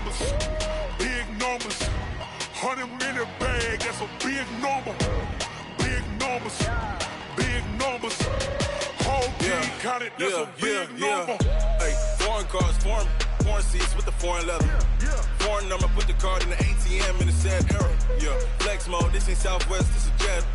numbers, big numbers. 100 in the bag, that's a big number. Big numbers, big numbers. Whole team counted, that's a big number. Hey, foreign cars, foreign seats with the foreign leather. Foreign number, put the card in the ATM in the sad era. Yeah, flex mode, this ain't Southwest, this is Jet.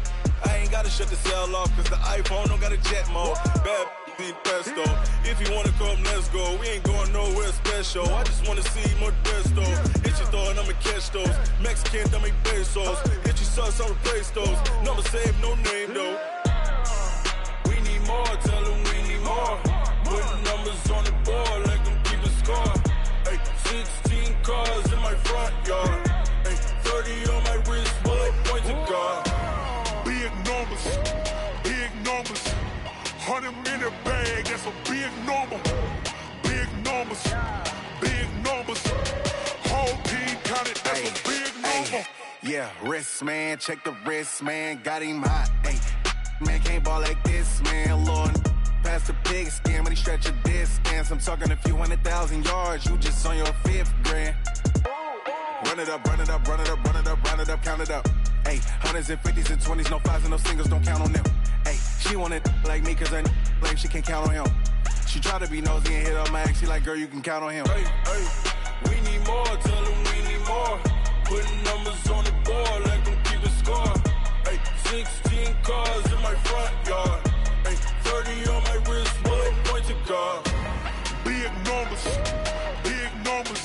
I ain't gotta shut the cell off, cause the iPhone don't got a jet mode. Bad be pesto. If you wanna come, let's go. We ain't going nowhere special. I just wanna see more pesto. Hit your throw and I'ma catch those. Mexican, dummy pesos. Hit your sauce, I'll replace those. Number saved, no name though. We need more, tell them we need more. Putting numbers on the board like them keep a score. Hey, 16 cars in my front yard. Hey, 30 on my wrist, bullet point to God. Big numbers, big numbers. 100 in the bag, that's a big number. Big numbers, big numbers. Whole team counted, that's a big number. Yeah, wrist man, check the wrist man, got him hot. Ay, man can't ball like this, man. Lord, past the pig skin, but he stretch a distance. I'm talking a few 100,000 yards, you just on your 5th grand. Run it up, run it up, run it up, run it up, run it up, count it up. Ay, 100s and 50s and 20s, no 5s and no singles, don't count on them. Ay, she want it like me, cause her like she can't count on him. She try to be nosy and hit up my ex, she like, girl, you can count on him. Hey, hey, we need more, tell them we need more. Putting numbers on the board like them keep a score. Hey, 16 cars in my front yard. Hey, 30 on my wrist, bullet point to God. Big numbers, big numbers.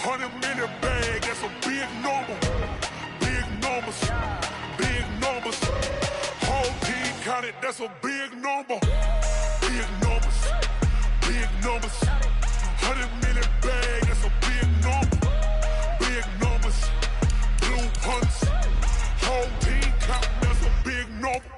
100 in the bag, that's a big number. Big numbers, big numbers. Whole team counted, that's a big number. Big numbers, big numbers. 100 in the bag, that's a big number. Big numbers, blue hunts. Whole team counting, that's a big number.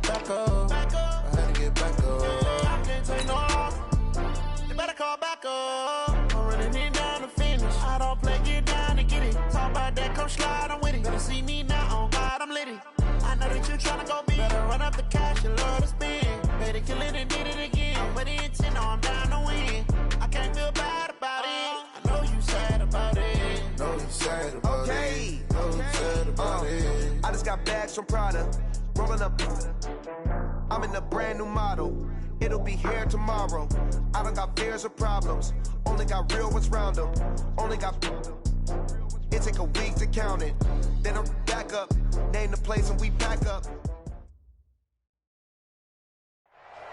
Back up. I had to get back up. I can't take no off. You better call back up. I'm running it down to finish. I don't play, get down to get it. Talk about that, come slide, I'm with it. Better see me now, on God, I'm litty. I know that you tryna go big. Better run up the cash, you love to spend. Better kill it and did it again. I'm with the intent, no, I'm down to win. I can't feel bad about it. I know you sad about it. Know you sad about it. Know you sad about it. I just got bags from Prada. Rolling up, I'm in a brand new model. It'll be here tomorrow. I don't got fears or problems. Only got real ones round them. Only got. It take a week to count it. Then I'm back up. Name the place and we pack up.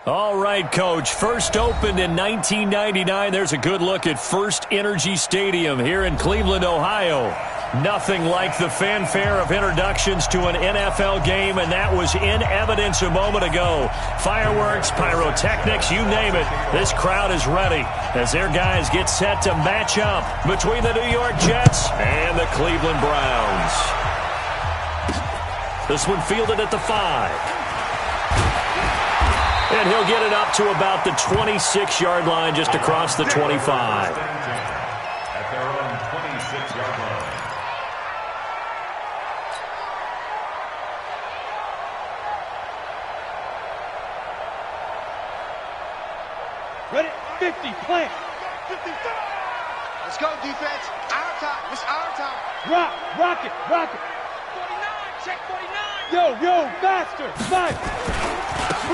All right, Coach. First opened in 1999. There's a good look at First Energy Stadium here in Cleveland, Ohio. Nothing like the fanfare of introductions to an NFL game, and that was in evidence a moment ago. Fireworks, pyrotechnics, you name it. This crowd is ready as their guys get set to match up between the New York Jets and the Cleveland Browns. This one fielded at the 5. And he'll get it up to about the 26-yard line, just across the 25. At their own 26-yard line. Ready? 50, plant. 50. Let's go, defense. Our time. It's our time. Rock it. 49. Check 49. Yo, faster. 5.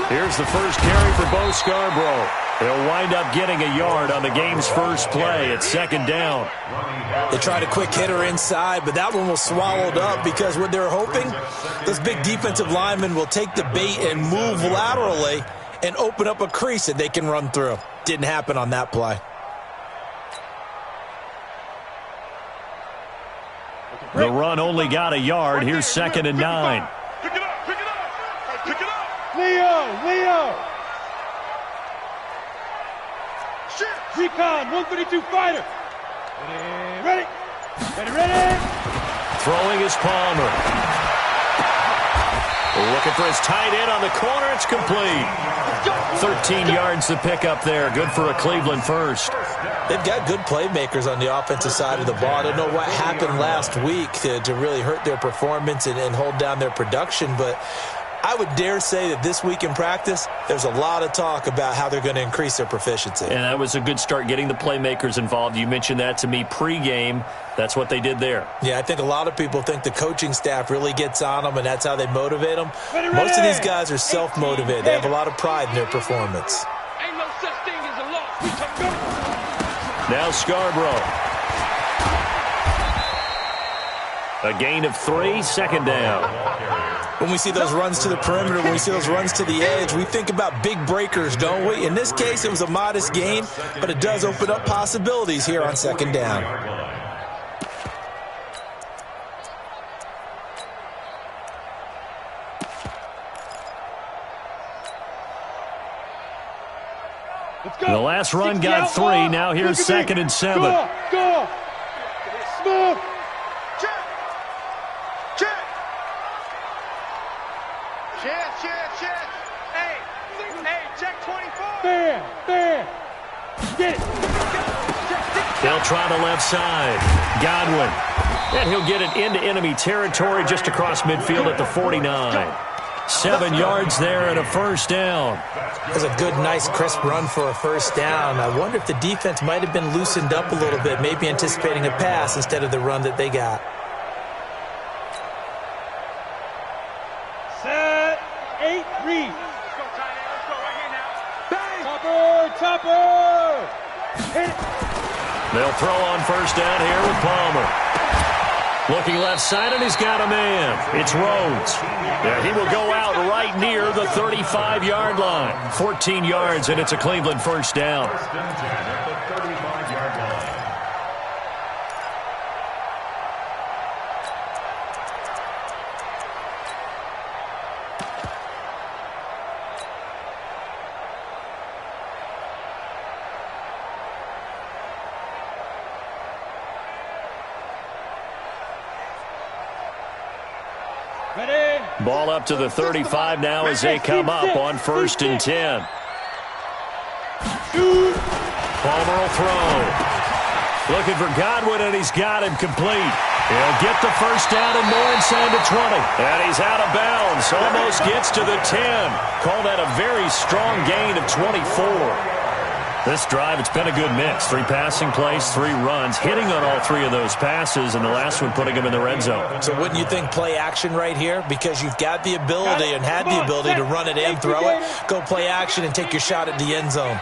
Here's the first carry for Bo Scarborough. He'll wind up getting a yard on the game's first play. It's second down. They tried a quick hitter inside, but that one was swallowed up because what they're hoping, those big defensive linemen will take the bait and move laterally and open up a crease that they can run through. Didn't happen on that play. The run only got a yard. Here's second and 9. Pick it up. Leo. Recon, 132 fighter. Ready. Throwing is Palmer. Looking for his tight end on the corner. It's complete. 13 yards to pick up there. Good for a Cleveland first. They've got good playmakers on the offensive side of the ball. I don't know what happened last week to really hurt their performance and hold down their production, but I would dare say that this week in practice, there's a lot of talk about how they're going to increase their proficiency. And that was a good start, getting the playmakers involved. You mentioned that to me pregame. That's what they did there. Yeah, I think a lot of people think the coaching staff really gets on them, and that's how they motivate them. Most of these guys are self-motivated. They have a lot of pride in their performance. Ain't no such thing as a loss. We took them. Now Scarborough. A gain of 3, second down. When we see those runs to the perimeter, when we see those runs to the edge, we think about big breakers, don't we? In this case, it was a modest gain, but it does open up possibilities here on second down. The last run got 3. Now here's 2nd and 7. Go. Smooth. Check. Hey, check 24. Fair. Get it. They'll try the left side. Godwin. And he'll get it into enemy territory just across midfield at the 49. 7 yards there and a first down. That's a good, nice, crisp run for a first down. I wonder if the defense might have been loosened up a little bit, maybe anticipating a pass instead of the run that they got. Set. 8, read. Let's go, tight end. Let's go right here now. Bang. Topper. Hit it. They'll throw on first down here with Palmer. Looking left side, and he's got a man. It's Rhodes. Yeah, he will go out right near the 35-yard line. 14 yards, and it's a Cleveland first down. Ball up to the 35 now as they come up on 1st and 10. Palmer will throw. Looking for Godwin, and he's got him complete. He'll get the first down and more inside the 20. And he's out of bounds. Almost gets to the 10. Call that a very strong gain of 24. This drive, it's been a good mix. 3 passing plays, 3 runs, hitting on all 3 of those passes, and the last one putting him in the red zone. So wouldn't you think play action right here? Because you've got the ability and had the ability to run it and throw it. Go play action and take your shot at the end zone.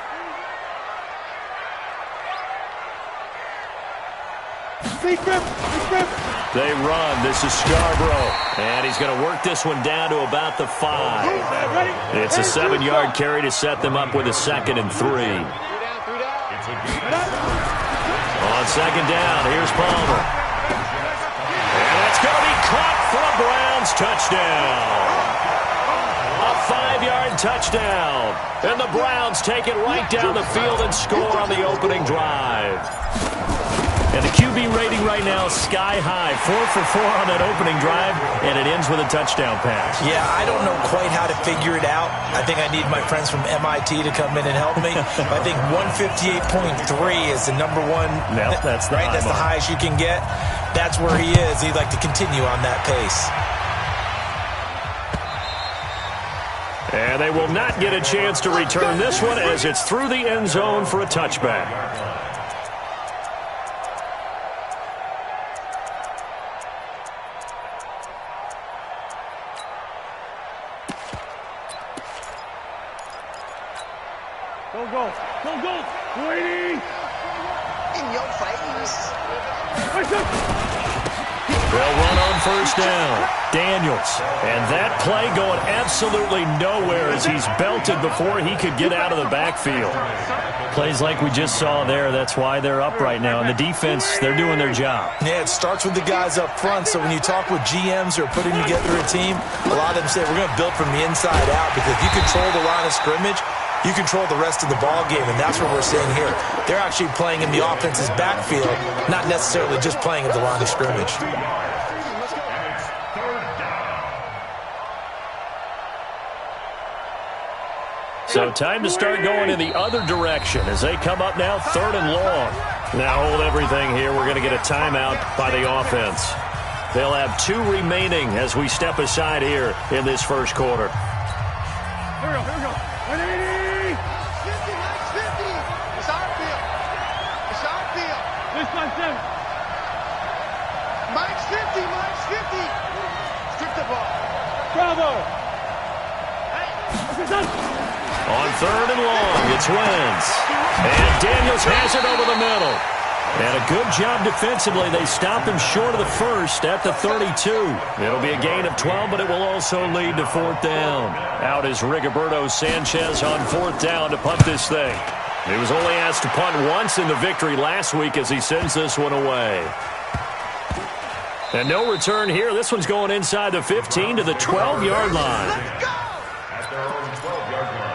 They run. This is Scarborough. And he's going to work this one down to about the 5. It's a 7-yard carry to set them up with a 2nd and 3. On second down, here's Palmer. And that's going to be caught for a Browns touchdown. A 5-yard touchdown. And the Browns take it right down the field and score on the opening drive. And the QB rating right now is sky high. 4 for 4 on that opening drive, and it ends with a touchdown pass. Yeah, I don't know quite how to figure it out. I think I need my friends from MIT to come in and help me. I think 158.3 is the number one. No, that's the right. That's the highest you can get. That's where he is. He'd like to continue on that pace. And they will not get a chance to return this one as it's through the end zone for a touchback. Go. Waiting. In your face. They'll run on first down. Daniels. And that play going absolutely nowhere as he's belted before he could get out of the backfield. Plays like we just saw there. That's why they're up right now. And the defense, they're doing their job. Yeah, it starts with the guys up front. So when you talk with GMs who are putting together a team, a lot of them say we're going to build from the inside out, because if you control the line of scrimmage, you control the rest of the ball game, and that's what we're seeing here. They're actually playing in the offense's backfield, not necessarily just playing at the line of scrimmage. So time to start going in the other direction as they come up now 3rd and long. Now hold everything here. We're going to get a timeout by the offense. They'll have 2 remaining as we step aside here in this first quarter. Here we go. 180! 50, Mike's 50! It's our field. It's our field. This by 7. Mike's 50, Mike's 50! Strip the ball. Bravo! On 3rd and long, it's Wentz. And Daniels has it over the middle. And a good job defensively. They stop him short of the first at the 32. It'll be a gain of 12, but it will also lead to 4th down. Out is Rigoberto Sanchez on 4th down to punt this thing. He was only asked to punt once in the victory last week as he sends this one away. And no return here. This one's going inside the 15 to the 12-yard line. Let's go! At their own 12-yard line.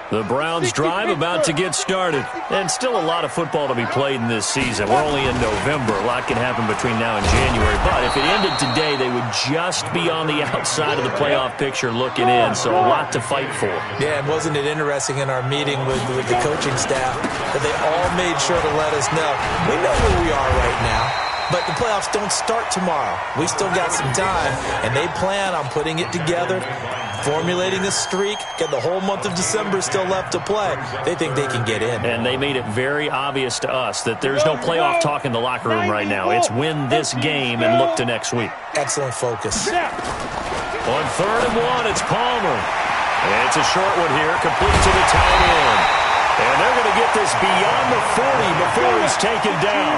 The Browns drive about to get started. And still a lot of football to be played in this season. We're only in November. A lot can happen between now and January. But if it ended today, they would just be on the outside of the playoff picture looking in. So a lot to fight for. Yeah, and wasn't it interesting in our meeting with the coaching staff that they all made sure to let us know, we know where we are right now, but the playoffs don't start tomorrow. We still got some time, and they plan on putting it together, formulating a streak, get the whole month of December still left to play. They think they can get in. And they made it very obvious to us that there's no playoff talk in the locker room right now. It's win this game and look to next week. Excellent focus. On 3rd and 1, it's Palmer. And it's a short one here, complete to the tight end. And they're going to get this beyond the 40 before he's taken down.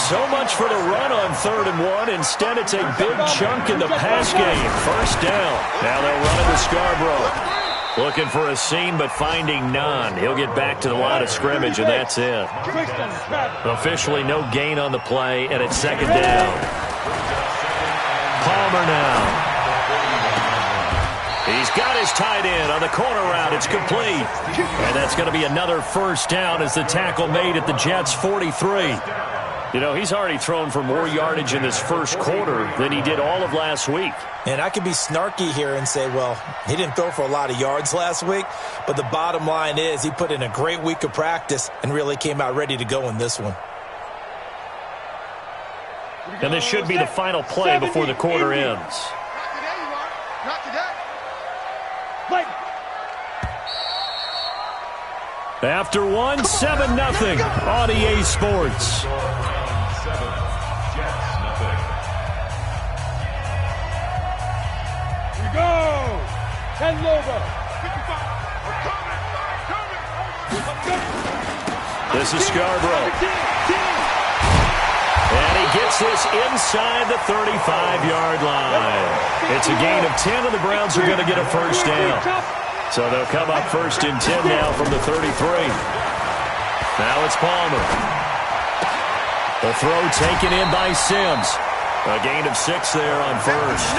So much for the run on 3rd and 1. Instead, it's a big chunk in the pass game. 1st down. Now they'll run it with Scarborough. Looking for a seam, but finding none. He'll get back to the line of scrimmage, and that's it. Officially no gain on the play, and it's 2nd down. Palmer now. He's got his tight end on the corner route. It's complete. And that's going to be another 1st down as the tackle made at the Jets' 43. You know, he's already thrown for more yardage in this first quarter than he did all of last week. And I could be snarky here and say, well, he didn't throw for a lot of yards last week, but the bottom line is he put in a great week of practice and really came out ready to go in this one. And this should be the final play before the quarter ends. Not today, you are. Not today. After one, 7-0 on EA Sports. Go! 10 logo. This is Scarborough. And he gets this inside the 35-yard line. It's a gain of 10, and the Browns are going to get a 1st down. So they'll come up 1st and 10 now from the 33. Now it's Palmer. The throw taken in by Sims. A gain of 6 there on 1st.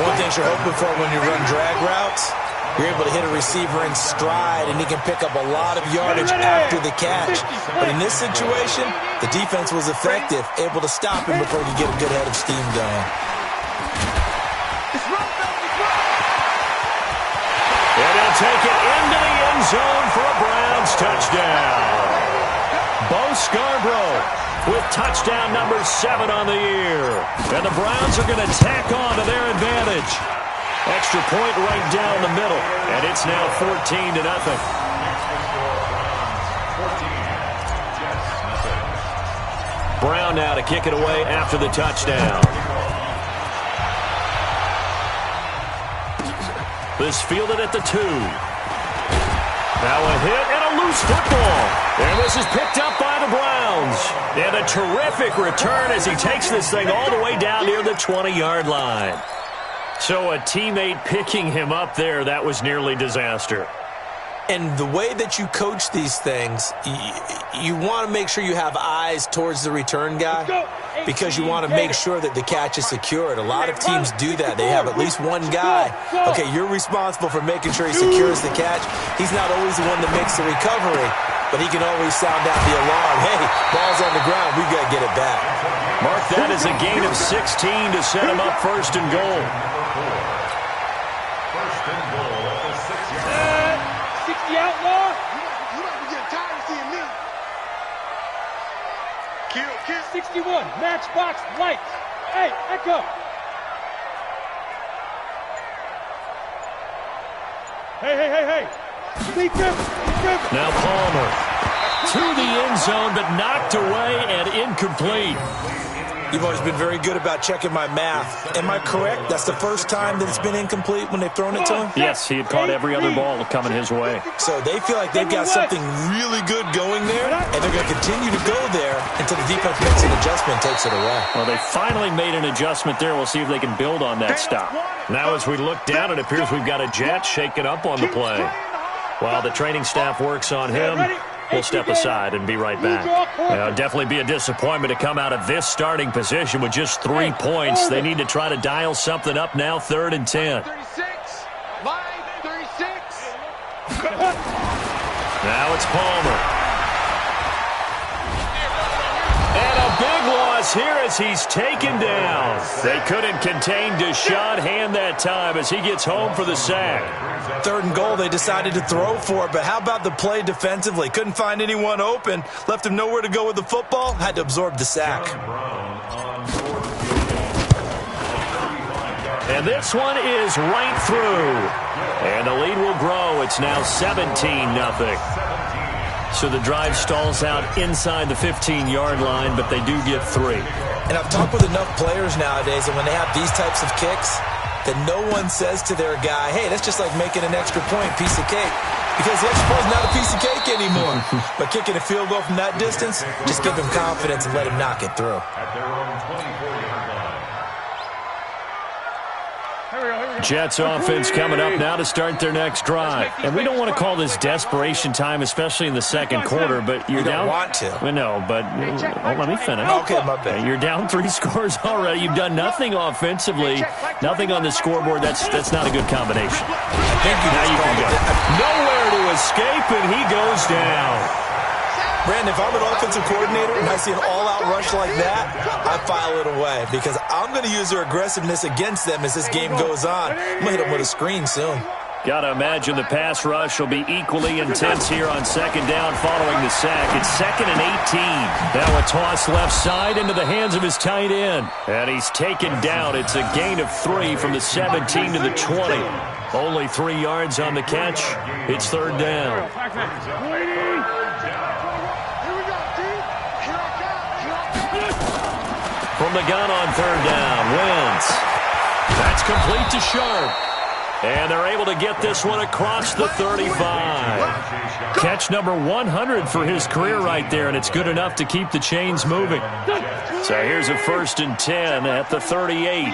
One thing you're hoping for when you run drag routes, you're able to hit a receiver in stride, and he can pick up a lot of yardage after the catch. But in this situation, the defense was effective, able to stop him before he could get a good head of steam going. And he'll take it into the end zone for a Browns touchdown. Bo Scarborough with touchdown number 7 on the year. And the Browns are going to tack on to their advantage. Extra point right down the middle. And it's now 14-0. Brown now to kick it away after the touchdown. This fielded at the 2. Now a hit and a loose football. And this is picked up by the Browns. And a terrific return as he takes this thing all the way down near the 20-yard line. So a teammate picking him up there, that was nearly disaster. And the way that you coach these things, you want to make sure you have eyes towards the return guy because you want to make sure that the catch is secured. A lot of teams do that. They have at least one guy. Okay, you're responsible for making sure he secures the catch. He's not always the one that makes the recovery, but he can always sound out the alarm. Hey, ball's on the ground. We got to get it back. Mark that as a gain of 16 to set him up first and goal. First and goal at the 6-yard line. 60 outlaw. You might be getting tired of seeing me. Kill. 61, matchbox lights. Hey, Echo. Hey. Defense. Now Palmer to the end zone, but knocked away and incomplete. You've always been very good about checking my math. Am I correct? That's the first time that it's been incomplete when they've thrown it to him? Yes, he had caught every other ball coming his way. So they feel like they've got something really good going there, and they're going to continue to go there until the defense makes an adjustment and takes it away. Well, they finally made an adjustment there. We'll see if they can build on that stop. Now as we look down, it appears we've got a Jet shaking up on the play. While the training staff works on him, we'll step aside and be right back. It'll definitely be a disappointment to come out of this starting position with just 3 points. They need to try to dial something up now, 3rd and 10. 36. Line 36. Now it's Palmer. And a big loss here as he's taken down. They couldn't contain Deshaun Hand that time as he gets home for the sack. 3rd and goal, they decided to throw for it, but how about the play defensively? Couldn't find anyone open, left him nowhere to go with the football, had to absorb the sack. And this one is right through. And the lead will grow. It's now 17-0. So the drive stalls out inside the 15-yard line, but they do get 3. And I've talked with enough players nowadays, and when they have these types of kicks, that no one says to their guy, hey, that's just like making an extra point, piece of cake. Because the extra point is not a piece of cake anymore. But kicking a field goal from that distance, just give him confidence and let him knock it through. At their own 24-yard line. Jets offense coming up now to start their next drive. And we don't want to call this desperation time, especially in the second quarter, but you're down. You don't want to. Well, no, but let me finish. Okay, my bad. You're down 3 scores already. You've done nothing offensively, nothing on the scoreboard. That's not a good combination. I think now you can go. Nowhere to escape, and he goes down. Brandon, if I'm an offensive coordinator and I see an all-out rush like that, I file it away because I'm going to use their aggressiveness against them as this game goes on. I'm going to hit them with a screen soon. Got to imagine the pass rush will be equally intense here on 2nd down following the sack. It's 2nd and 18. Now a toss left side into the hands of his tight end. And he's taken down. It's a gain of 3 from the 17 to the 20. Only 3 yards on the catch. It's 3rd down. From the gun on 3rd down, Wentz. That's complete to Sharp. And they're able to get this one across the 35. Catch number 100 for his career right there, and it's good enough to keep the chains moving. So here's a 1st and 10 at the 38.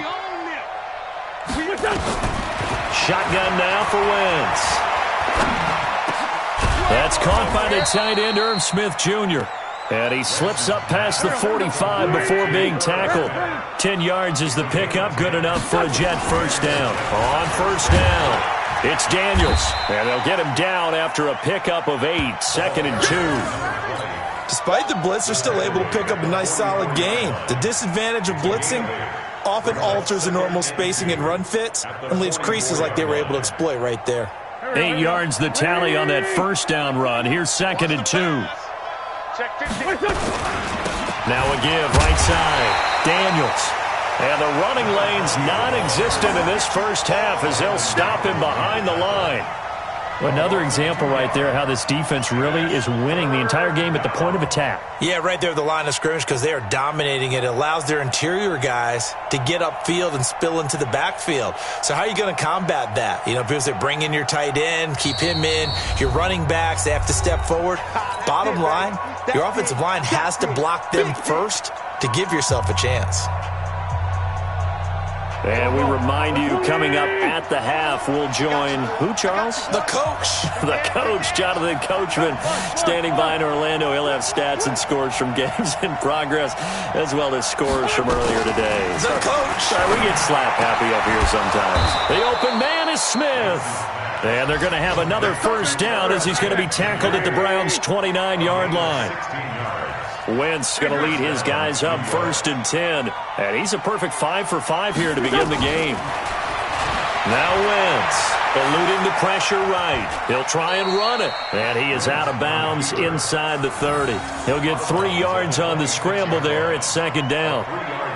Shotgun now for Wentz. That's caught by the tight end, Irv Smith Jr. And he slips up past the 45 before being tackled. 10 yards is the pickup, good enough for a Jet 1st down. On 1st down, it's Daniels. And they'll get him down after a pickup of 8, 2nd and 2. Despite the blitz, they're still able to pick up a nice solid gain. The disadvantage of blitzing often alters the normal spacing and run fits and leaves creases like they were able to exploit right there. 8 yards the tally on that 1st down run. Here's 2nd and 2. Now a give, right side. Daniels. And the running lane's non-existent in this first half as they'll stop him behind the line. Another example right there how this defense really is winning the entire game at the point of attack. Yeah, right there at the line of scrimmage because they are dominating it. It allows their interior guys to get upfield and spill into the backfield. So how are you going to combat that? You know, because they bring in your tight end, keep him in. Your running backs, they have to step forward. Bottom line, your offensive line has to block them first to give yourself a chance. And we remind you, coming up at the half, we'll join who, Charles? The coach. The coach, Jonathan Coachman, standing by in Orlando. He'll have stats and scores from games in progress, as well as scores from earlier today. The coach. Sorry, we get slap happy up here sometimes. The open man is Smith. And they're going to have another 1st down as he's going to be tackled at the Browns' 29-yard line. Wentz going to lead his guys up 1st and 10. And he's a perfect 5 for 5 here to begin the game. Now Wentz, eluding the pressure right. He'll try and run it. And he is out of bounds inside the 30. He'll get 3 yards on the scramble there at 2nd down.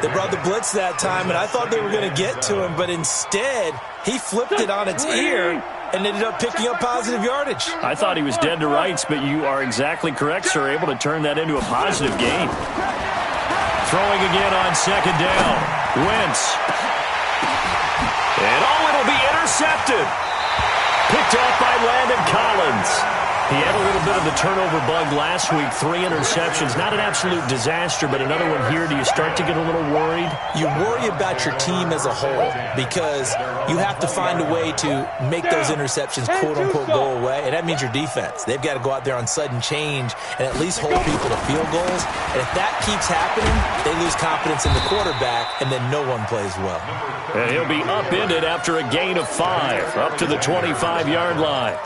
They brought the blitz that time, and I thought they were going to get to him, but instead he flipped it on its ear and ended up picking up positive yardage. I thought he was dead to rights, but you are exactly correct, sir. Able to turn that into a positive gain. Throwing again on 2nd down. Wentz. And it'll be intercepted. Picked up by Landon Collins. He had a little bit of the turnover bug last week. 3 interceptions. Not an absolute disaster, but another one here. Do you start to get a little worried? You worry about your team as a whole because you have to find a way to make those interceptions, quote-unquote, go away, and that means your defense. They've got to go out there on sudden change and at least hold people to field goals. And if that keeps happening, they lose confidence in the quarterback, and then no one plays well. And he'll be upended after a gain of 5, up to the 25-yard line.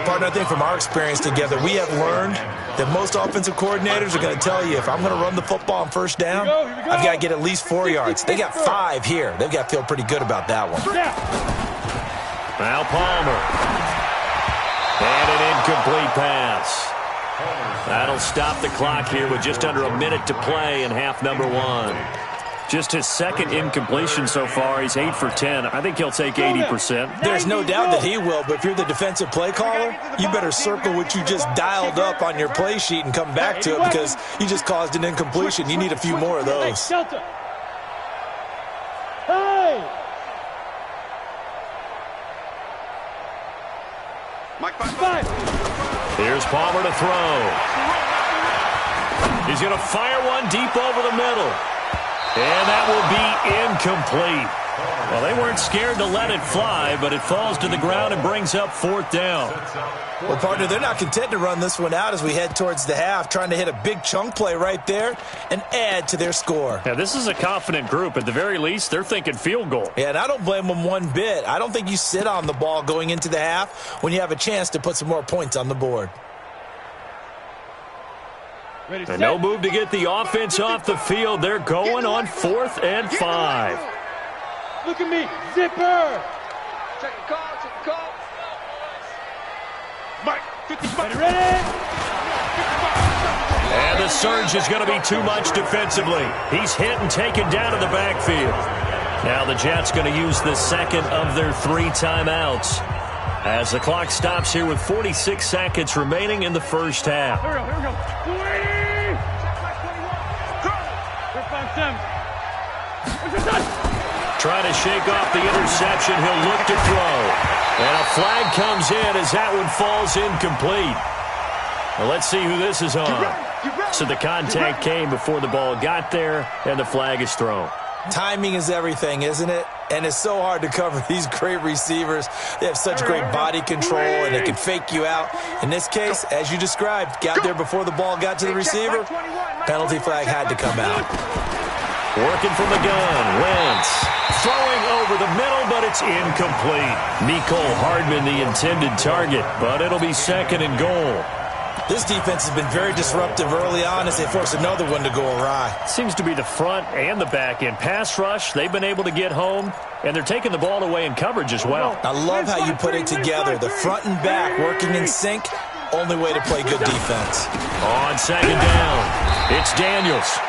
Partner, I think from our experience together, we have learned that most offensive coordinators are going to tell you, if I'm going to run the football on 1st down, I've got to get at least 4 yards. They got 5 here. They've got to feel pretty good about that one. Now Palmer. And an incomplete pass. That'll stop the clock here with just under a minute to play in half number 1. Just his 2nd incompletion so far. He's 8 for 10. I think he'll take 80%. There's no doubt that he will, but if you're the defensive play caller, you better circle what you just dialed up on your play sheet and come back to it because you just caused an incompletion. You need a few more of those. Here's Palmer to throw. He's going to fire one deep over the middle. And that will be incomplete. Well, they weren't scared to let it fly, but it falls to the ground and brings up 4th down. Well, partner, they're not content to run this one out as we head towards the half, trying to hit a big chunk play right there and add to their score. Yeah, this is a confident group. At the very least, they're thinking field goal. Yeah, and I don't blame them one bit. I don't think you sit on the ball going into the half when you have a chance to put some more points on the board. And no move to get the offense off the field. They're going on 4th and 5. Look at me, zipper. Check the call. Mike, 55. Ready? And the surge is going to be too much defensively. He's hit and taken down in the backfield. Now the Jets going to use the 2nd of their 3 timeouts as the clock stops here with 46 seconds remaining in the 1st half. Here we go. 20. Trying to shake off the interception. He'll look to throw. And a flag comes in as that one falls incomplete. Well, let's see who this is on. So the contact came before the ball got there, and the flag is thrown. Timing is everything, isn't it? And it's so hard to cover these great receivers. They have such great body control, and they can fake you out. In this case, as you described, got there before the ball got to the receiver. Penalty flag had to come out. Working from the gun, Wentz throwing over the middle, but it's incomplete. Mecole Hardman, the intended target, but it'll be 2nd and goal. This defense has been very disruptive early on as they force another one to go awry. Seems to be the front and the back end. Pass rush, they've been able to get home, and they're taking the ball away in coverage as well. I love how you put it together. The front and back working in sync, only way to play good defense. On 2nd down, it's Daniels.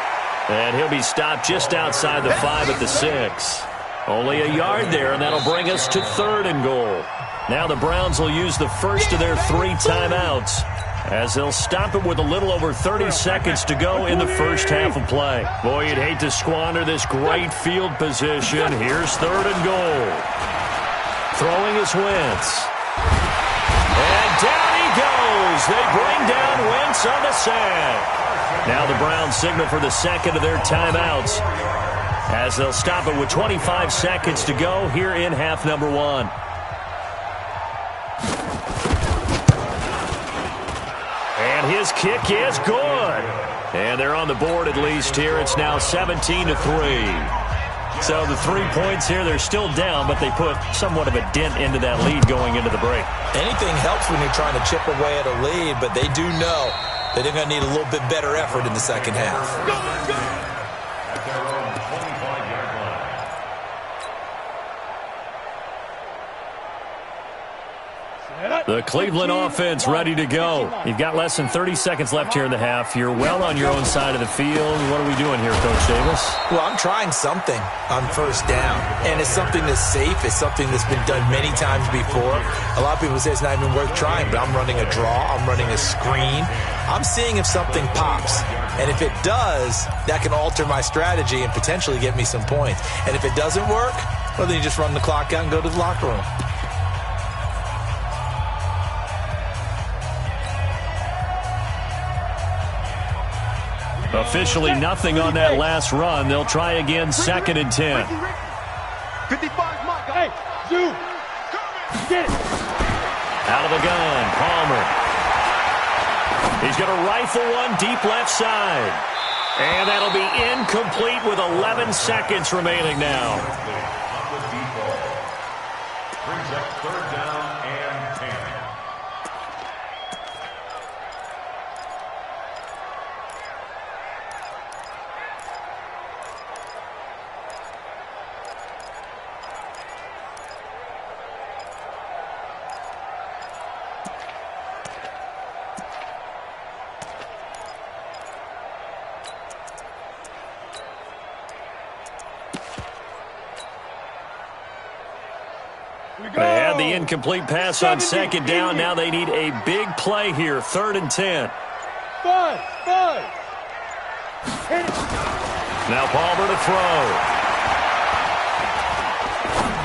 And he'll be stopped just outside the 5 at the 6. Only a yard there, and that'll bring us to 3rd and goal. Now the Browns will use the 1st of their 3 timeouts as they'll stop it with a little over 30 seconds to go in the 1st half of play. Boy, you'd hate to squander this great field position. Here's 3rd and goal. Throwing is Wentz. And down he goes. They bring down Wentz on the sack. Now the Browns signal for the 2nd of their timeouts as they'll stop it with 25 seconds to go here in half number 1. And his kick is good. And they're on the board at least here. It's now 17-3. So the 3 points here, they're still down, but they put somewhat of a dent into that lead going into the break. Anything helps when you're trying to chip away at a lead, but they do know that they're going to need a little bit better effort in the second half. At their own 25-yard line. The Cleveland offense ready to go. You've got less than 30 seconds left here in the half. You're well on your own side of the field. What are we doing here, Coach Davis? Well, I'm trying something on first down, and it's something that's safe. It's something that's been done many times before. A lot of people say it's not even worth trying, but I'm running a draw. I'm running a screen. I'm seeing if something pops, and if it does, that can alter my strategy and potentially get me some points. And if it doesn't work, well, then you just run the clock out and go to the locker room. Officially nothing on that last run. They'll try again, 2nd and 10. 55, Mike. Hey, Zoo. Get it. Out of the gun, Palmer. He's going to rifle one deep left side. And that'll be incomplete with 11 seconds remaining now. Brings up 3rd down and 10. They had the incomplete pass on 2nd down. Now they need a big play here, 3rd and 10. 5. Now Palmer to throw.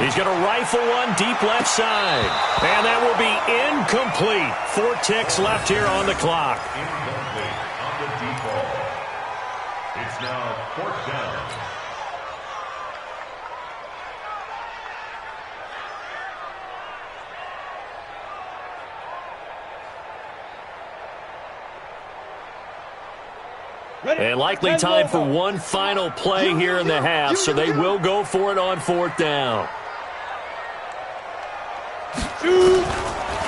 He's going to rifle one deep left side. And that will be incomplete. 4 ticks left here on the clock. Incomplete on the deep ball. It's now 4th down. And likely time for one final play here in the half, so they will go for it on 4th down.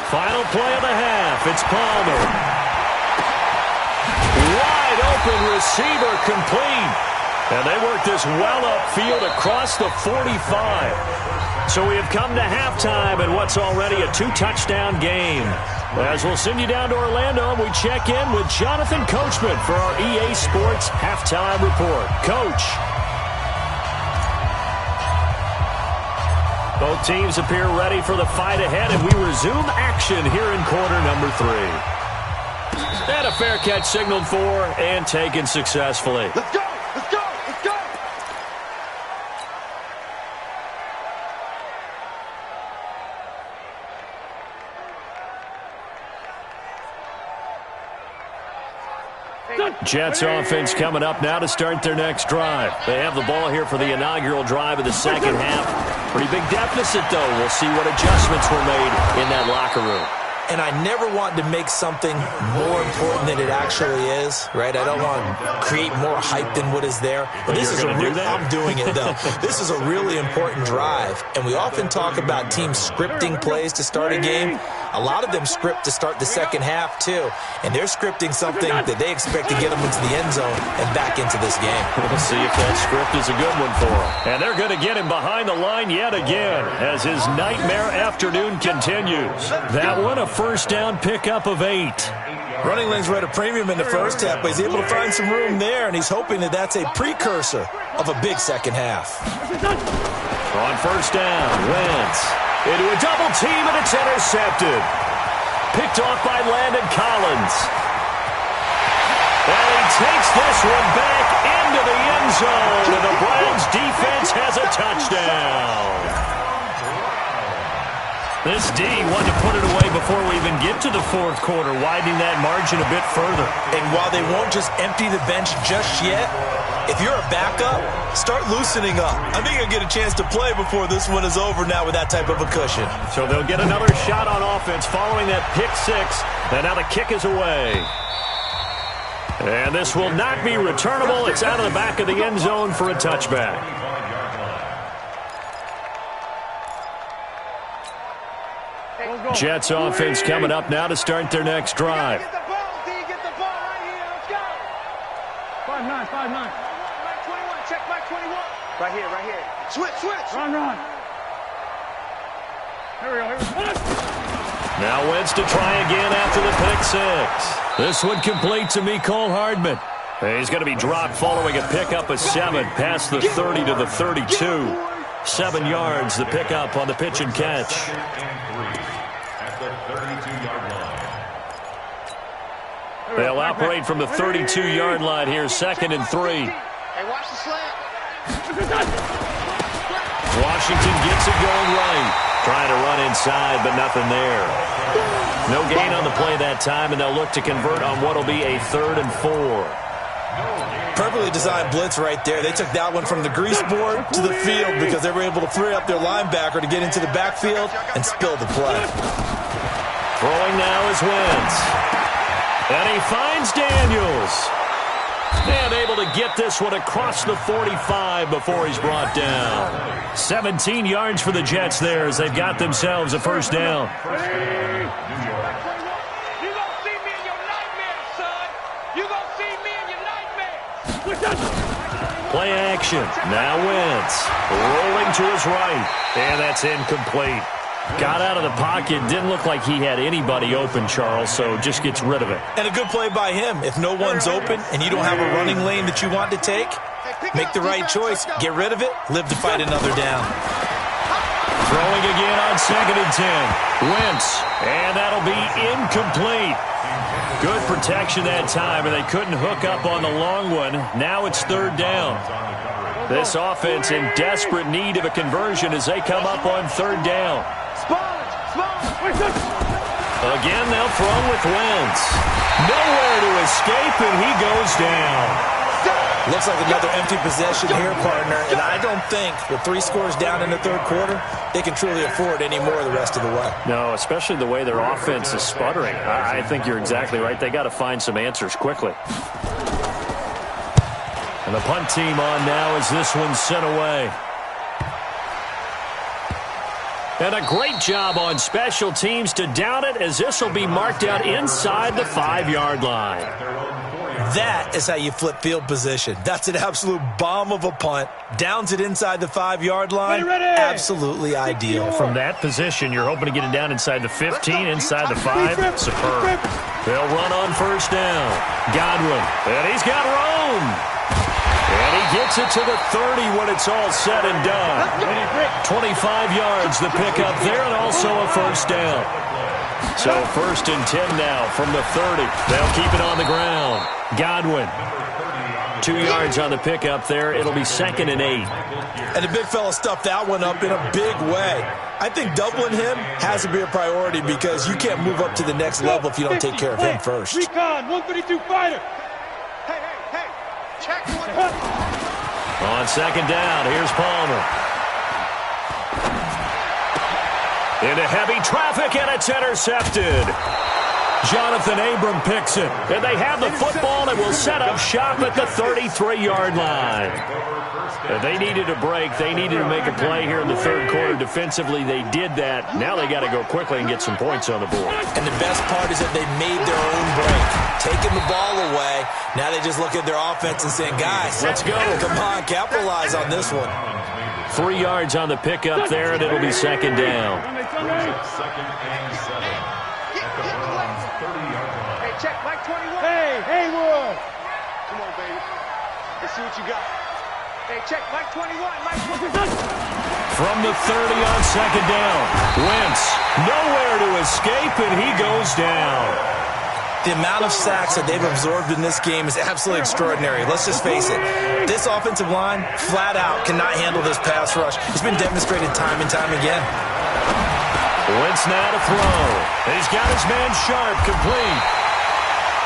Final play of the half. It's Palmer. Wide open receiver complete. And they work this well upfield across the 45. So we have come to halftime in what's already a 2-touchdown game. As we'll send you down to Orlando, we check in with Jonathan Coachman for our EA Sports Halftime Report. Coach. Both teams appear ready for the fight ahead, and we resume action here in quarter number 3. And a fair catch signaled for and taken successfully. Let's go! Let's go! Let's go! Jets offense coming up now to start their next drive. They have the ball here for the inaugural drive of the second half. Pretty big deficit, though. We'll see what adjustments were made in that locker room. And I never want to make something more important than it actually is, right? I don't want to create more hype than what is there. But this is I'm doing it, though. This is a really important drive. And we often talk about teams scripting plays to start a game. A lot of them script to start the second half, too. And they're scripting something that they expect to get them into the end zone and back into this game. We'll see if that script is a good one for him. And they're going to get him behind the line yet again as his nightmare afternoon continues. That one, a first down pickup of 8. Running lanes were at a premium in the first half, but he's able to find some room there, and he's hoping that that's a precursor of a big second half. On first down, Wentz into a double team, and it's intercepted. Picked off by Landon Collins. And he takes this one back into the end zone, and the Browns defense has a touchdown. This D wanted to put it away before we even get to the fourth quarter, widening that margin a bit further. And while they won't just empty the bench just yet, if you're a backup, start loosening up. I think you'll get a chance to play before this one is over now with that type of a cushion. So they'll get another shot on offense following that pick 6, and now the kick is away. And this will not be returnable. It's out of the back of the end zone for a touchback. Jets offense coming up now to start their next drive. 5-9. Mike 21, check Mike 21. Right here. Switch. Run. Here we go. Now Wentz to try again after the pick six. This one complete to Mecole Hardman. He's going to be dropped following a pickup of 7 past the 30 to the 32. 7 yards, the pickup on the pitch and catch. At the 32-yard line. They'll operate from the 32-yard line here, 2nd and 3. Hey, watch the slant. Washington gets it going right. Trying to run inside, but nothing there. No gain on the play that time, and they'll look to convert on what will be a 3rd and 4. Perfectly designed blitz right there. They took that one from the grease board to the field because they were able to free up their linebacker to get into the backfield and spill the play. Throwing now is Wentz. And he finds Daniels. And able to get this one across the 45 before he's brought down. 17 yards for the Jets there as they've got themselves a first down. Play action. Now Wentz. Rolling to his right. And that's incomplete. Got out of the pocket. Didn't look like he had anybody open, Charles, so just gets rid of it. And a good play by him. If no one's open and you don't have a running lane that you want to take, make the right choice. Get rid of it. Live to fight another down. Throwing again on 2nd and 10. Wentz. And that'll be incomplete. Good protection that time, and they couldn't hook up on the long one. Now it's 3rd down. This offense in desperate need of a conversion as they come up on 3rd down. Again, they'll throw with Wentz. Nowhere to escape, and he goes down. Looks like another empty possession here, partner, and I don't think with 3 scores down in the 3rd quarter, they can truly afford any more the rest of the way. No, especially the way their offense is sputtering. I think you're exactly right. They got to find some answers quickly. And the punt team on now as this one's sent away. And a great job on special teams to down it as this will be marked out inside the 5-yard line. That is how you flip field position. That's an absolute bomb of a punt. Downs it inside the 5-yard line. Ready. Absolutely ideal. From that position, you're hoping to get it down inside the 15, inside the 5. Superb. They'll run on first down. Godwin. And he's got room. And he gets it to the 30 when it's all said and done. 25 yards, the pickup there, and also a first down. So 1st and 10 now from the 30. They'll keep it on the ground. Godwin. 2 yards on the pickup there. It'll be 2nd and 8. And the big fella stuffed that one up in a big way. I think doubling him has to be a priority because you can't move up to the next level if you don't take care of him first. Recon, 132 fighter. Hey, check 1. On 2nd down, here's Palmer. Into heavy traffic, and it's intercepted. Jonathan Abram picks it. And they have the football and will set up shop at the 33-yard line. They needed a break. They needed to make a play here in the 3rd quarter. Defensively, they did that. Now they got to go quickly and get some points on the board. And the best part is that they made their own break. Taking the ball away. Now they just look at their offense and saying, guys, let's go. Come on, capitalize on this one. 3 yards on the pickup there, and it'll be 2nd down. 2nd and 7. Hey, check Mike 21. Hey, Haywood. Come on, baby. Let's see what you got. Hey, check Mike 21. Mike 21. From the 30 on 2nd down. Wentz nowhere to escape, and he goes down. The amount of sacks that they've absorbed in this game is absolutely extraordinary. Let's just face it. This offensive line, flat out, cannot handle this pass rush. It's been demonstrated time and time again. Wentz now to throw. He's got his man Sharp complete.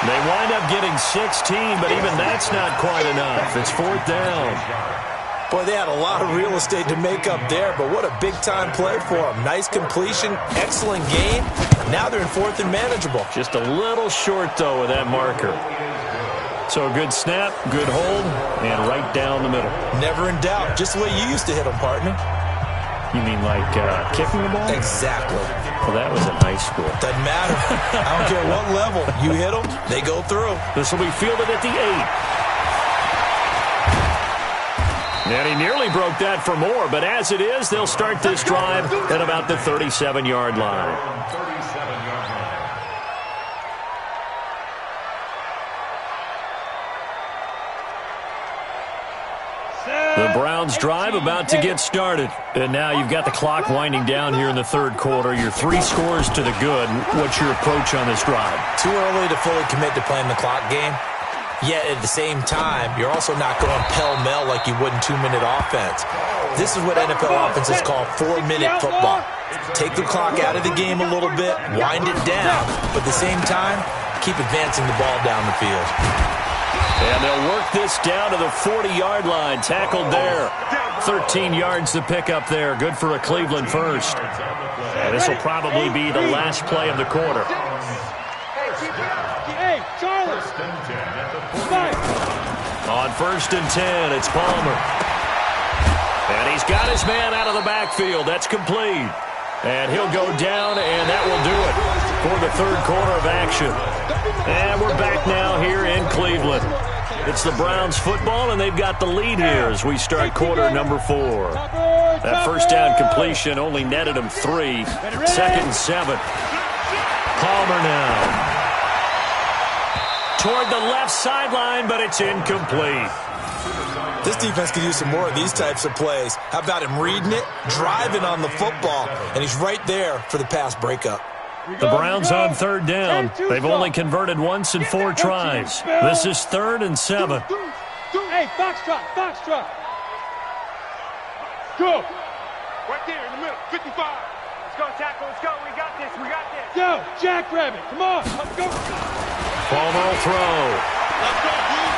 They wind up getting 16, but even that's not quite enough. It's 4th down. Boy, they had a lot of real estate to make up there, but what a big-time play for them. Nice completion, excellent game. Now they're in 4th and manageable. Just a little short, though, with that marker. So a good snap, good hold, and right down the middle. Never in doubt. Just the way you used to hit them, partner. You mean like kicking the ball? Exactly. Well, that was in high school. Doesn't matter. I don't care what level. You hit them, they go through. This will be fielded at the 8. And he nearly broke that for more, but as it is, they'll start this drive at about the 37-yard line. The Browns drive about to get started. And now you've got the clock winding down here in the third quarter. You're 3 scores to the good. What's your approach on this drive? Too early to fully commit to playing the clock game. Yet at the same time, you're also not going pell-mell like you would in 2-minute offense. This is what NFL offenses call 4-minute football. Take the clock out of the game a little bit, wind it down, but at the same time, keep advancing the ball down the field. And they'll work this down to the 40-yard line. Tackled there. 13 yards to pick up there. Good for a Cleveland first. And this will probably be the last play of the quarter. Hey, Charlie. On 1st and 10, it's Palmer. And he's got his man out of the backfield. That's complete. And he'll go down, and that will do it for the third quarter of action. And we're back now here in Cleveland. It's the Browns football, and they've got the lead here as we start quarter number 4. That first down completion only netted him 3. 2nd and 7. Palmer now. Toward the left sideline, but it's incomplete. This defense could use some more of these types of plays. How about him reading it, driving on the football, and he's right there for the pass breakup. The Browns on 3rd down. They've only converted once in 4 tries. This is 3rd and 7. Hey, foxtrot, foxtrot. Go. Right there in the middle, 55. Let's go, tackle, let's go. We got this, we got this. Go, jackrabbit, come on, let's go. Palmer will throw. Let's go, dude.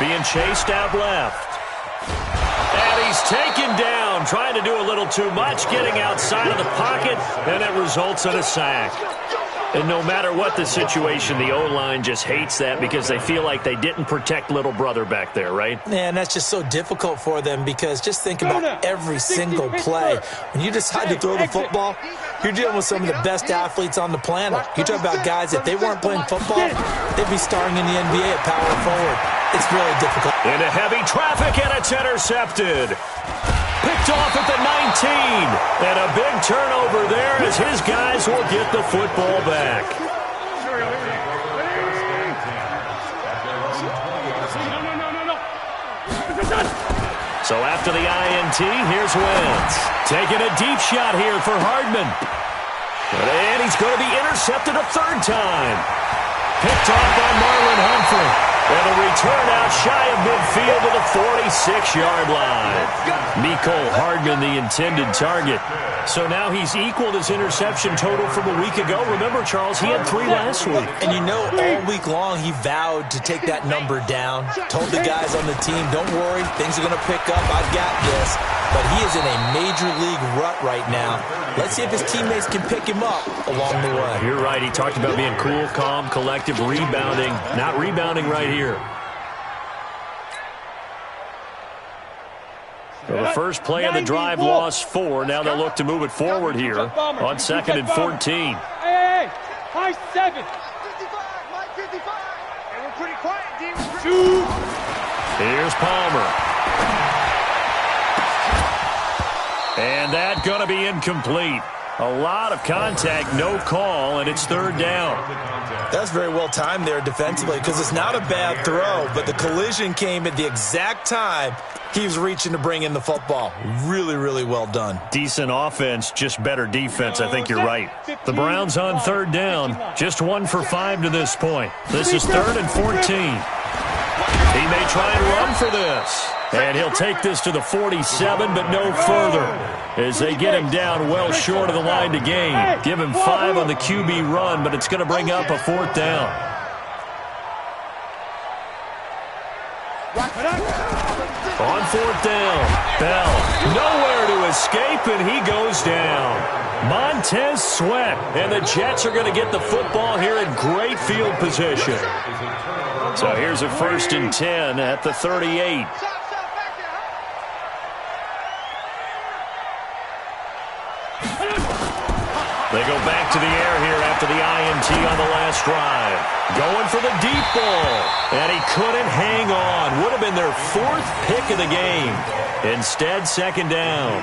Being chased out left. And he's taken down, trying to do a little too much, getting outside of the pocket, and it results in a sack. And no matter what the situation, the O-line just hates that because they feel like they didn't protect little brother back there, right? Man, that's just so difficult for them because just think about every single play. When you decide to throw the football, you're dealing with some of the best athletes on the planet. You talk about guys, if they weren't playing football, they'd be starring in the NBA at power forward. It's really difficult. Into heavy traffic, and it's intercepted. Picked off at the 19. And a big turnover there as his guys will get the football back. So after the INT, here's Wentz. Taking a deep shot here for Hardman. And he's going to be intercepted a 3rd time. Picked off by Marlon Humphrey. And a return out shy of midfield to the 46-yard line. Mecole Hardman, the intended target. So now he's equaled his interception total from a week ago. Remember, Charles, he had 3 last week. And you know, all week long he vowed to take that number down. Told the guys on the team, don't worry, things are going to pick up. I've got this. But he is in a major league rut right now. Let's see if his teammates can pick him up along the way. You're right. He talked about being cool, calm, collective, rebounding. Not rebounding right here. So the first play of the drive lost 4. Now they'll look to move it forward here on 2nd and 14. Hey, high 7. 55, Mike 55. And we're pretty quiet, D. 2. Here's Palmer. And that's going to be incomplete. A lot of contact, no call, and it's 3rd down. That's very well timed there defensively because it's not a bad throw, but the collision came at the exact time he was reaching to bring in the football. Really, really well done. Decent offense, just better defense. I think you're right. The Browns on 3rd down, just 1 for 5 to this point. This is 3rd and 14. He may try and run for this. And he'll take this to the 47, but no further as they get him down well short of the line to gain. Give him 5 on the QB run, but it's going to bring up a 4th down. On 4th down, Bell nowhere to escape, and he goes down. Montez Sweat, and the Jets are going to get the football here in great field position. So here's a 1st and 10 at the 38. They go back to the air here after the INT on the last drive. Going for the deep ball. And he couldn't hang on. Would have been their 4th pick of the game. Instead, 2nd down.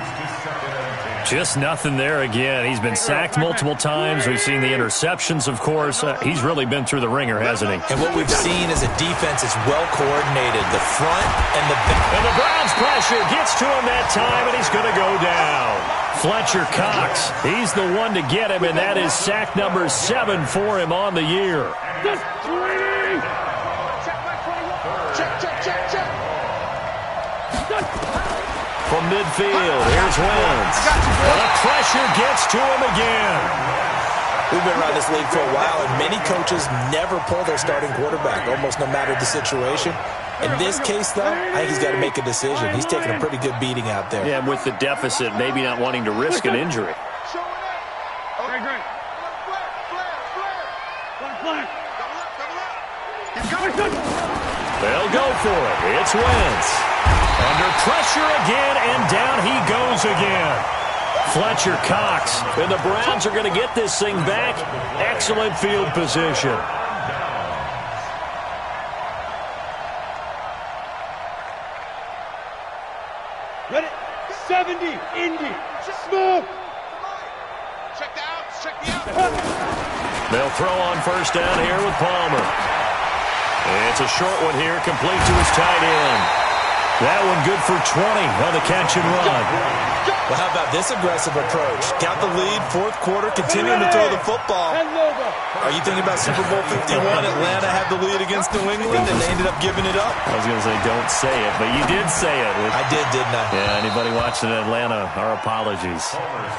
Just nothing there again. He's been sacked multiple times. We've seen the interceptions, of course. He's really been through the ringer, hasn't he? And what we've seen is a defense that's well coordinated. The front and the back. And the Browns pressure gets to him that time, and he's going to go down. Fletcher Cox, he's the one to get him, and that is sack number 7 for him on the year. From midfield, here's Wentz. And the pressure gets to him again. We've been around this league for a while, and many coaches never pull their starting quarterback, almost no matter the situation. In this case, though, I think he's got to make a decision. He's taking a pretty good beating out there. Yeah, and with the deficit, maybe not wanting to risk an injury. They'll go for it. It's Wentz. Under pressure again, and down he goes again. Fletcher Cox, and the Browns are going to get this thing back. Excellent field position. Ready? 70, Indy, smoke. Check the outs, check the outs. They'll throw on first down here with Palmer. It's a short one here, complete to his tight end. That one good for 20 on the catch and run. Well, how about this aggressive approach? Got the lead, 4th quarter, continuing to throw the football. Are you thinking about Super Bowl 51? Atlanta had the lead against New England, and they ended up giving it up? I was going to say, don't say it, but you did say it. I did, didn't I? Yeah, anybody watching Atlanta, our apologies.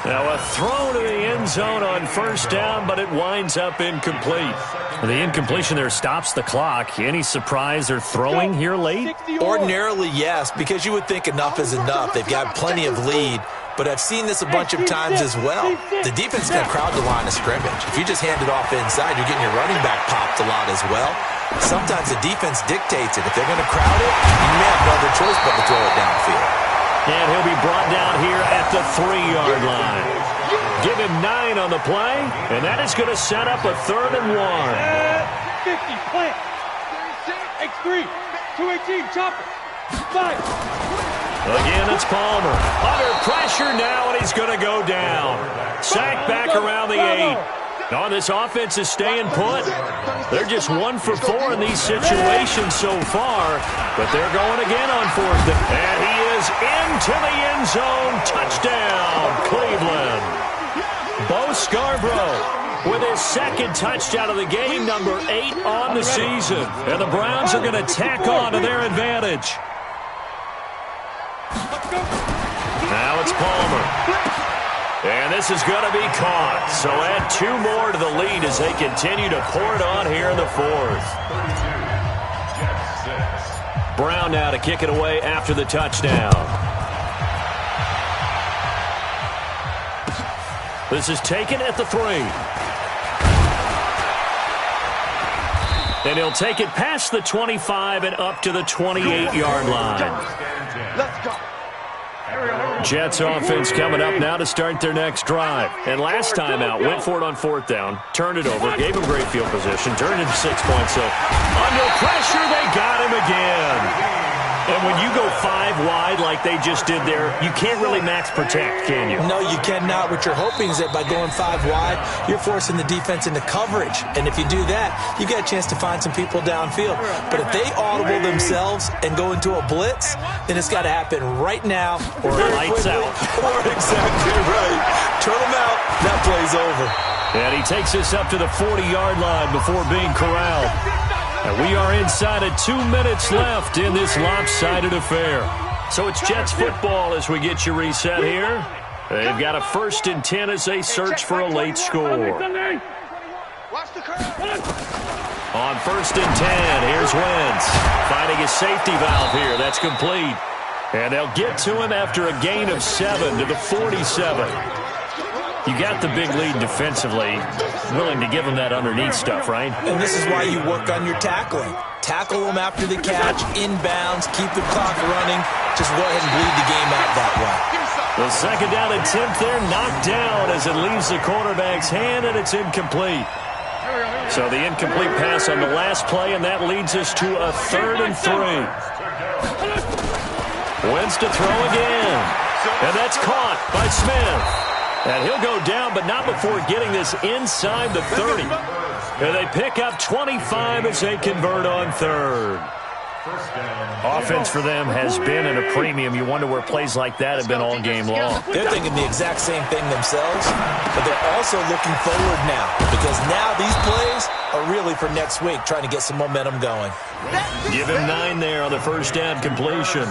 Now, a throw to the end zone on first down, but it winds up incomplete. The incompletion there stops the clock. Any surprise they're throwing here late? Ordinarily, yes, because you would think enough is enough. They've got plenty of lead. But I've seen this a bunch of times as well. The defense is going to crowd the line of scrimmage. If you just hand it off inside, you're getting your running back popped a lot as well. Sometimes the defense dictates it. If they're going to crowd it, you may have no other choice but to throw it downfield. And he'll be brought down here at the 3-yard line. Give him 9 on the play, and that is going to set up a 3rd and 1. 50, plant. X3, 218, chopper. 5. Again, it's Palmer. Under pressure now, and he's going to go down. Sacked back around the 8. No, this offense is staying put. They're just 1 for 4 in these situations so far, but they're going again on 4th down. And he is into the end zone. Touchdown, Cleveland. Bo Scarborough with his 2nd touchdown of the game, number 8 on the season. And the Browns are going to tack on to their advantage. Now it's Palmer. And this is going to be caught. So add 2 more to the lead as they continue to pour it on here in the 4th. Brown now to kick it away after the touchdown. This is taken at the 3. And he'll take it past the 25 and up to the 28-yard line. Let's go. Jets offense coming up now to start their next drive. And last time out, went for it on 4th down, turned it over, gave him great field position, turned it into 6 points. So under pressure, they got him again. And when you go 5 wide like they just did there, you can't really max protect, can you? No, you cannot. What you're hoping is that by going 5 wide, you're forcing the defense into coverage. And if you do that, you get a chance to find some people downfield. But if they audible themselves and go into a blitz, then it's got to happen right now. Or lights out. Or exactly right. Turn them out. That play's over. And he takes us up to the 40-yard line before being corralled. And we are inside of 2 minutes left in this lopsided affair. So it's Jets football as we get you reset here. They've got a 1st and 10 as they search for a late score. On 1st and 10, here's Wentz. Finding his safety valve here. That's complete. And they'll get to him after a gain of 7 to the 47. You got the big lead defensively, willing to give them that underneath stuff, right? And this is why you work on your tackling. Tackle them after the catch, inbounds, keep the clock running. Just go ahead and bleed the game out that way. The second down attempt there knocked down as it leaves the quarterback's hand, and it's incomplete. So the incomplete pass on the last play, and that leads us to a 3rd and 3. Wentz to throw again. And that's caught by Smith. And he'll go down, but not before getting this inside the 30. And they pick up 25 as they convert on 3rd. Offense for them has been at a premium. You wonder where plays like that have been all game long. They're thinking the exact same thing themselves, but they're also looking forward now because now these plays are really for next week, trying to get some momentum going. Give him 9 there on the first down completion.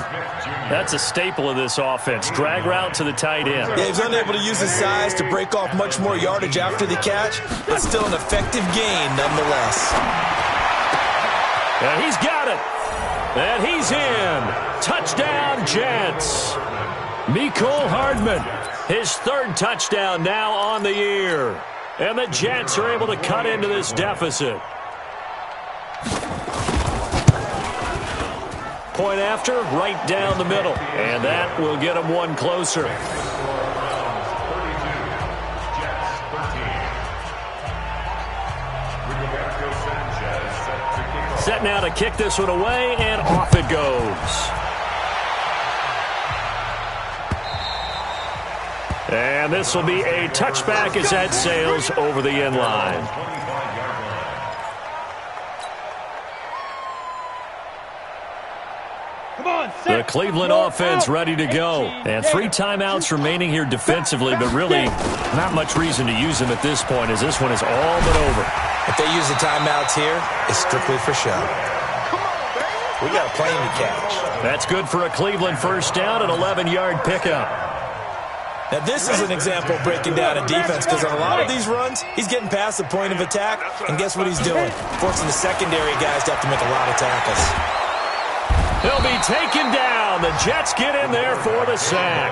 That's a staple of this offense. Drag route to the tight end. Yeah, he's unable to use his size to break off much more yardage after the catch, but still an effective gain nonetheless. And he's got it. And he's in. Touchdown, Jets. Mecole Hardman, his 3rd touchdown now on the year. And the Jets are able to cut into this deficit. Point after, right down the middle. And that will get them one closer. Set now to kick this one away, and off it goes. And this will be a touchback as that sails over the end line. The Cleveland offense ready to go. And 3 timeouts remaining here defensively, but really not much reason to use them at this point as this one is all but over. If they use the timeouts here, it's strictly for show. We got a plane to catch. That's good for a Cleveland first down, an 11-yard pickup. Now, this is an example of breaking down a defense because on a lot of these runs, he's getting past the point of attack, and guess what he's doing? Forcing the secondary guys to have to make a lot of tackles. He'll be taken down. The Jets get in there for the sack.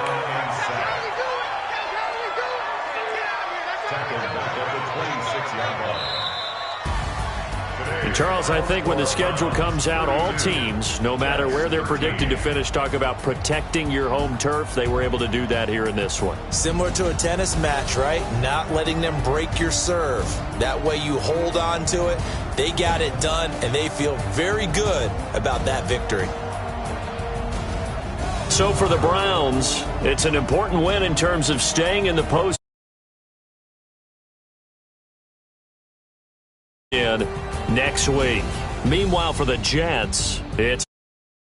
And Charles, I think when the schedule comes out, all teams, no matter where they're predicted to finish, talk about protecting your home turf. They were able to do that here in this one. Similar to a tennis match, right? Not letting them break your serve. That way you hold on to it. They got it done, and they feel very good about that victory. So for the Browns, it's an important win in terms of staying in the post. Next week. Meanwhile, for the Jets, it's